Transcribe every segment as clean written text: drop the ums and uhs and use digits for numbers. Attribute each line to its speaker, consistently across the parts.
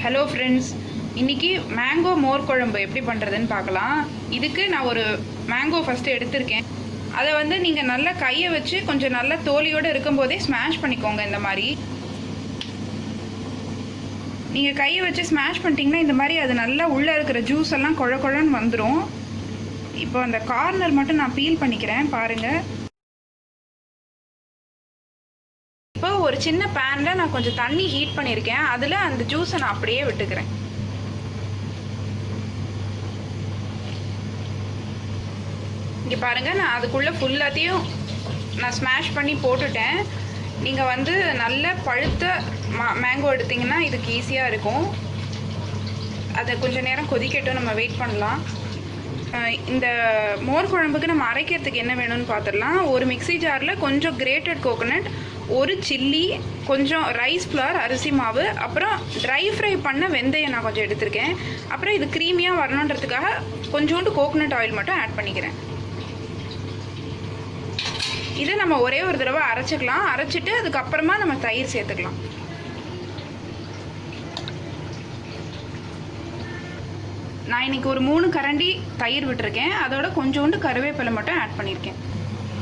Speaker 1: Hello friends, இன்றைக்கி mango மோர் குழம்பு எப்படி பண்ணுறதுன்னு பார்க்கலாம். இதுக்கு நான் ஒரு மேங்கோ ஃபஸ்ட்டு எடுத்திருக்கேன். அதை வந்து நீங்கள் நல்லா கையை வச்சு கொஞ்சம் நல்லா தோலியோடு இருக்கும்போதே ஸ்மாஷ் பண்ணிக்கோங்க. இந்த மாதிரி நீங்கள் கையை வச்சு ஸ்மாஷ் பண்ணிட்டீங்கன்னா இந்த மாதிரி அது நல்லா உள்ளே இருக்கிற ஜூஸ் எல்லாம் குழ குழன்னு வந்துடும். இப்போ அந்த கார்னர் மட்டும் நான் பீல் பண்ணிக்கிறேன், பாருங்கள். இப்போ ஒரு சின்ன பேனில் நான் கொஞ்சம் தண்ணி ஹீட் பண்ணியிருக்கேன். அதில் அந்த ஜூஸை நான் அப்படியே விட்டுக்கிறேன். இங்கே பாருங்கள், நான் அதுக்குள்ளே ஃபுல்லாத்தையும் நான் ஸ்மாஷ் பண்ணி போட்டுட்டேன். நீங்கள் வந்து நல்ல பழுத்த மேங்கோ எடுத்திங்கன்னா இதுக்கு ஈஸியாக இருக்கும். அதை கொஞ்சம் நேரம் கொதிக்கட்டும், நம்ம வெயிட் பண்ணலாம். இந்த மோர் குழம்புக்கு நம்ம அரைக்கிறதுக்கு என்ன வேணும்னு பார்த்துடலாம். ஒரு மிக்ஸி ஜாரில் கொஞ்சம் கிரேட்டட் கோகோனட், ஒரு சில்லி, கொஞ்சம் ரைஸ் ஃப்ளவர், அரிசி மாவு, அப்புறம் ட்ரை ஃப்ரை பண்ண வெந்தயம் நான் கொஞ்சம் எடுத்திருக்கேன். அப்புறம் இது க்ரீமியாக வரணுன்றதுக்காக கொஞ்சோண்டு கோகோனட் ஆயில் மட்டும் ஆட் பண்ணிக்கிறேன். இதை நம்ம ஒரே ஒரு தடவை அரைச்சிக்கலாம். அரைச்சிட்டு அதுக்கப்புறமா நம்ம தயிர் சேர்த்துக்கலாம். நான் இன்றைக்கி ஒரு 3 கரண்டி தயிர் விட்டுருக்கேன். அதோட கொஞ்சோண்டு கருவேப்பிலை மட்டும் ஆட் பண்ணியிருக்கேன்.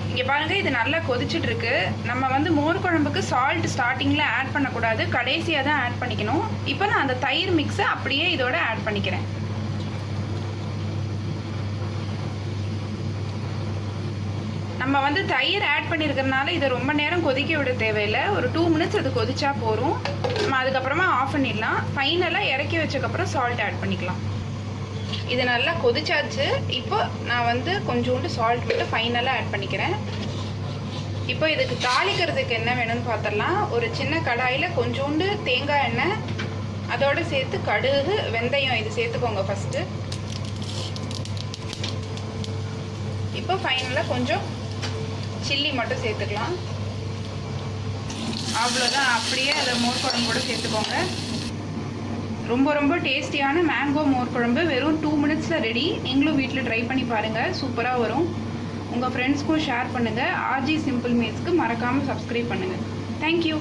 Speaker 1: இங்கே பாருங்கள், இது நல்லா கொதிச்சுட்ருக்கு. நம்ம வந்து மோர் குழம்புக்கு சால்ட் ஸ்டார்டிங்கில் ஆட் பண்ணக்கூடாது, கடைசியாக தான் ஆட் பண்ணிக்கணும். இப்போ நான் அந்த தயிர் மிக்ஸை அப்படியே இதோட ஆட் பண்ணிக்கிறேன். நம்ம வந்து தயிர் ஆட் பண்ணியிருக்கிறதுனால இதை ரொம்ப நேரம் கொதிக்க விட தேவையில்லை. ஒரு 2 மினிட்ஸ் அது கொதிச்சா போகிறோம். நம்ம அதுக்கப்புறமா ஆஃப் பண்ணிடலாம். ஃபைனலாக இறக்கி வச்சக்கப்புறம் சால்ட் ஆட் பண்ணிக்கலாம். இது நல்லா கொதிச்சாச்சு. இப்போ நான் வந்து கொஞ்சோண்டு சால்ட் மட்டும் ஃபைனலாக ஆட் பண்ணிக்கிறேன். இப்போ இதுக்கு தாளிக்கிறதுக்கு என்ன வேணும்னு பார்த்துடலாம். ஒரு சின்ன கடாயில் கொஞ்சோண்டு தேங்காய் எண்ணெய், அதோடு சேர்த்து கடுகு, வெந்தயம் இது சேர்த்துக்கோங்க ஃபஸ்ட்டு. இப்போ ஃபைனலாக கொஞ்சம் சில்லி மட்டும் சேர்த்துக்கலாம். அவ்வளோதான், அப்படியே அதை மோர் குழம்பு கூட சேர்த்துக்கோங்க. ரொம்ப ரொம்ப டேஸ்டியான மேங்கோ மோர் குழம்பு வெறும் 2 மினிட்ஸில் ரெடி. நீங்களும் வீட்டில் ட்ரை பண்ணி பாருங்கள், சூப்பராக வரும். உங்கள் ஃப்ரெண்ட்ஸ்க்கும் ஷேர் பண்ணுங்கள். ஆர்ஜி சிம்பிள் மீல்ஸ்க்கு மறக்காமல் சப்ஸ்கிரைப் பண்ணுங்கள். தேங்க்யூ.